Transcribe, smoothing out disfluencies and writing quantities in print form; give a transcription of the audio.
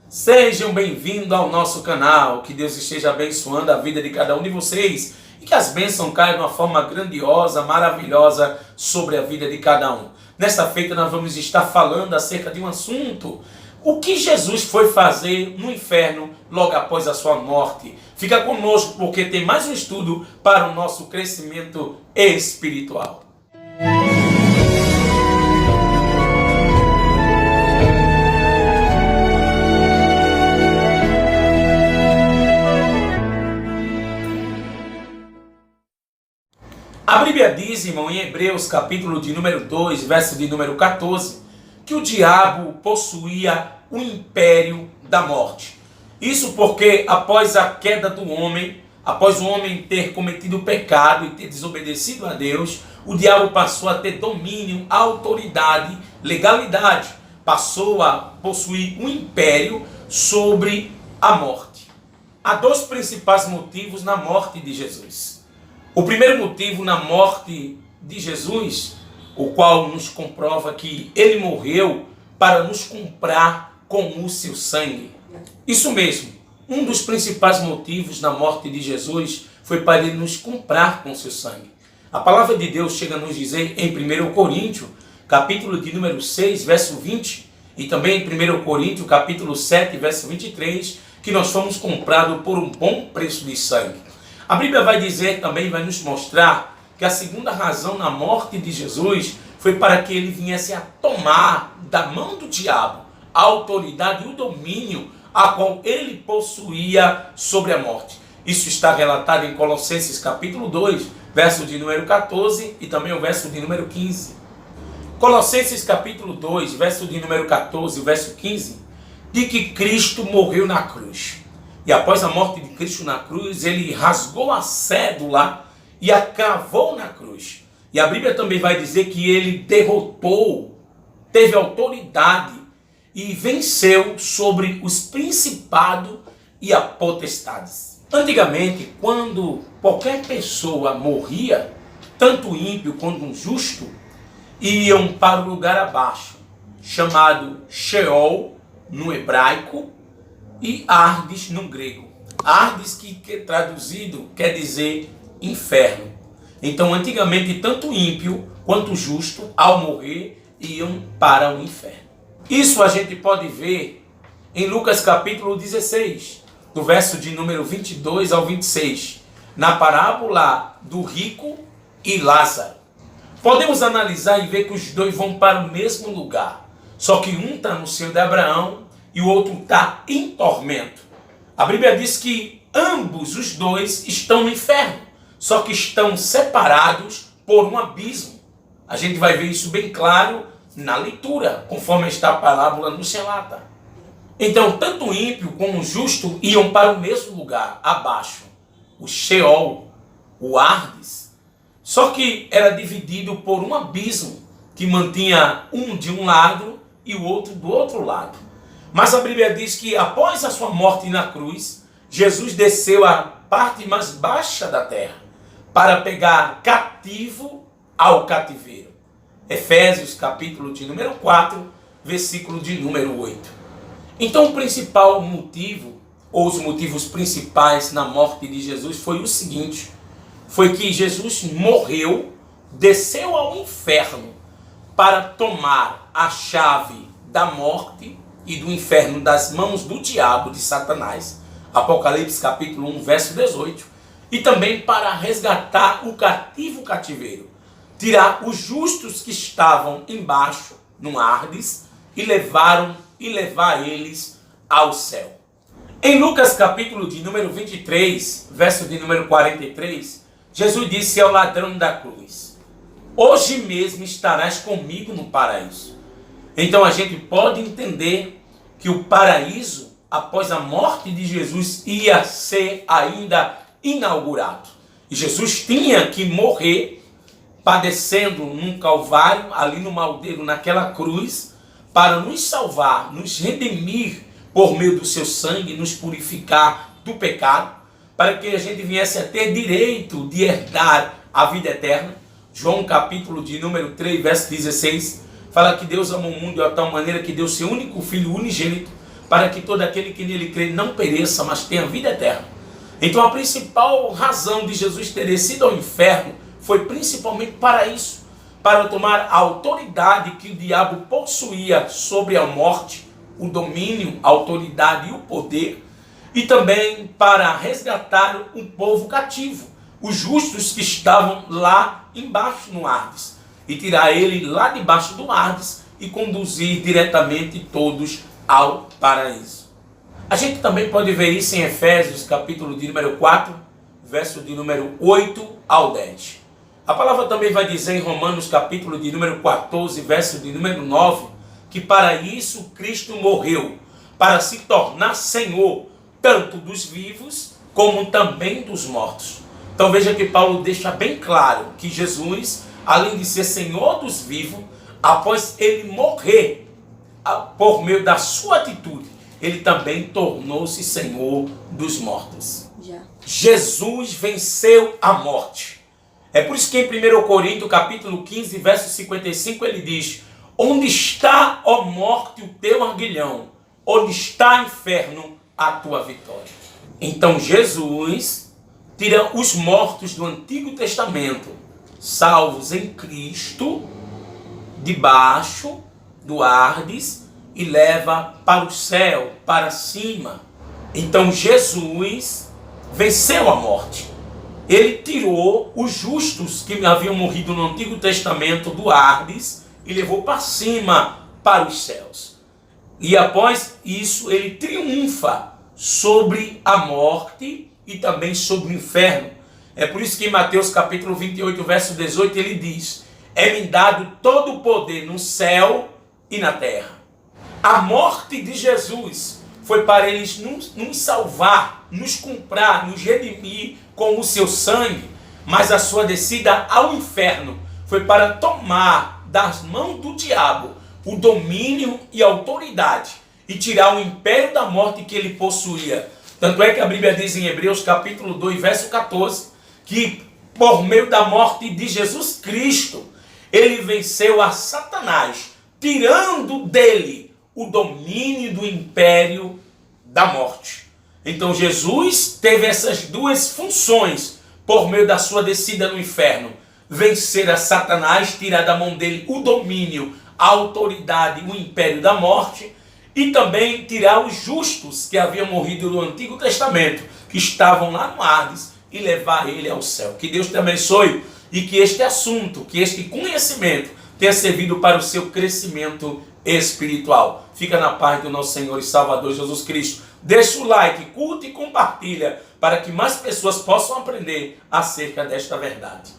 Sejam bem-vindos ao nosso canal, que Deus esteja abençoando a vida de cada um de vocês e que as bênçãos caiam de uma forma grandiosa, maravilhosa sobre a vida de cada um. Nesta feita nós vamos estar falando acerca de um assunto: o que Jesus foi fazer no inferno logo após a sua morte. Fica conosco porque tem mais um estudo para o nosso crescimento espiritual. A Bíblia diz, irmão, em Hebreus, capítulo de número 2, verso de número 14, que o diabo possuía o império da morte. Isso porque após a queda do homem, após o homem ter cometido o pecado e ter desobedecido a Deus, o diabo passou a ter domínio, autoridade, legalidade. Passou a possuir um império sobre a morte. Há dois principais motivos na morte de Jesus. O primeiro motivo na morte de Jesus, o qual nos comprova que ele morreu para nos comprar com o seu sangue. Isso mesmo, um dos principais motivos na morte de Jesus foi para ele nos comprar com o seu sangue. A palavra de Deus chega a nos dizer em 1 Coríntios, capítulo de número 6, verso 20, e também em 1 Coríntios, capítulo 7, verso 23, que nós fomos comprados por um bom preço de sangue. A Bíblia vai dizer também, vai nos mostrar que a segunda razão na morte de Jesus foi para que ele viesse a tomar da mão do diabo a autoridade e o domínio a qual ele possuía sobre a morte. Isso está relatado em Colossenses capítulo 2, verso de número 14 e também o verso de número 15. Colossenses capítulo 2, verso de número 14 e verso 15, de que Cristo morreu na cruz. E após a morte de Cristo na cruz, ele rasgou a cédula e a cravou na cruz. E a Bíblia também vai dizer que ele derrotou, teve autoridade e venceu sobre os principados e as potestades. Antigamente, quando qualquer pessoa morria, tanto o ímpio quanto o justo, iam para o lugar abaixo, chamado Sheol no hebraico, e Hades no grego. Hades que traduzido quer dizer inferno. Então antigamente tanto o ímpio quanto o justo ao morrer iam para o inferno. Isso a gente pode ver em Lucas capítulo 16, do verso de número 22 ao 26, na parábola do rico e Lázaro. Podemos analisar e ver que os dois vão para o mesmo lugar, só que um está no seio de Abraão e o outro está em tormento. A Bíblia diz que ambos os dois estão no inferno, só que estão separados por um abismo. A gente vai ver isso bem claro na leitura, conforme esta parábola nos relata. Então, tanto o ímpio como o justo iam para o mesmo lugar, abaixo, o Sheol, o Hades. Só que era dividido por um abismo que mantinha um de um lado e o outro do outro lado. Mas a Bíblia diz que após a sua morte na cruz, Jesus desceu à parte mais baixa da terra para pegar cativo ao cativeiro. Efésios capítulo de número 4, versículo de número 8. Então o principal motivo, ou os motivos principais na morte de Jesus foi o seguinte: foi que Jesus morreu, desceu ao inferno para tomar a chave da morte e do inferno das mãos do diabo, de Satanás, Apocalipse capítulo 1, verso 18, e também para resgatar o cativeiro, tirar os justos que estavam embaixo, no Hades, e levar eles ao céu. Em Lucas capítulo de número 23, verso de número 43, Jesus disse ao ladrão da cruz: hoje mesmo estarás comigo no paraíso. Então a gente pode entender que o paraíso, após a morte de Jesus, ia ser ainda inaugurado. E Jesus tinha que morrer padecendo num calvário, ali no madeiro, naquela cruz, para nos salvar, nos redimir por meio do seu sangue, nos purificar do pecado, para que a gente viesse a ter direito de herdar a vida eterna. João capítulo de número 3, verso 16, fala que Deus amou o mundo de tal maneira que deu seu único Filho unigênito, para que todo aquele que nele crê não pereça, mas tenha vida eterna. Então a principal razão de Jesus ter descido ao inferno foi principalmente para isso, para tomar a autoridade que o diabo possuía sobre a morte, o domínio, a autoridade e o poder, e também para resgatar um povo cativo, os justos que estavam lá embaixo no Hades, e tirar ele lá debaixo do Hades e conduzir diretamente todos ao paraíso. A gente também pode ver isso em Efésios, capítulo de número 4, verso de número 8 ao 10. A palavra também vai dizer em Romanos, capítulo de número 14, verso de número 9, que para isso Cristo morreu, para se tornar Senhor, tanto dos vivos como também dos mortos. Então veja que Paulo deixa bem claro que Jesus, além de ser Senhor dos vivos, após ele morrer, por meio da sua atitude, ele também tornou-se Senhor dos mortos. Jesus venceu a morte. É por isso que em 1 Coríntios, capítulo 15, verso 55, ele diz: onde está, ó morte, o teu aguilhão? Onde está, inferno, a tua vitória? Então Jesus tira os mortos do Antigo Testamento, salvos em Cristo, debaixo do Hades, e leva para o céu, para cima. Então Jesus venceu a morte. Ele tirou os justos que haviam morrido no Antigo Testamento do Hades e levou para cima, para os céus. E após isso ele triunfa sobre a morte e também sobre o inferno. É por isso que em Mateus capítulo 28, verso 18, ele diz: é-me dado todo o poder no céu e na terra. A morte de Jesus foi para eles nos salvar, nos comprar, nos redimir com o seu sangue, mas a sua descida ao inferno foi para tomar das mãos do diabo o domínio e a autoridade e tirar o império da morte que ele possuía. Tanto é que a Bíblia diz em Hebreus capítulo 2, verso 14, que por meio da morte de Jesus Cristo, ele venceu a Satanás, tirando dele o domínio do império da morte. Então Jesus teve essas duas funções por meio da sua descida no inferno: vencer a Satanás, tirar da mão dele o domínio, a autoridade, o império da morte, e também tirar os justos que haviam morrido no Antigo Testamento, que estavam lá no Hades, e levar ele ao céu. Que Deus te abençoe e que este assunto, que este conhecimento tenha servido para o seu crescimento espiritual. Fica na paz do nosso Senhor e Salvador Jesus Cristo. Deixa o like, curta e compartilha para que mais pessoas possam aprender acerca desta verdade.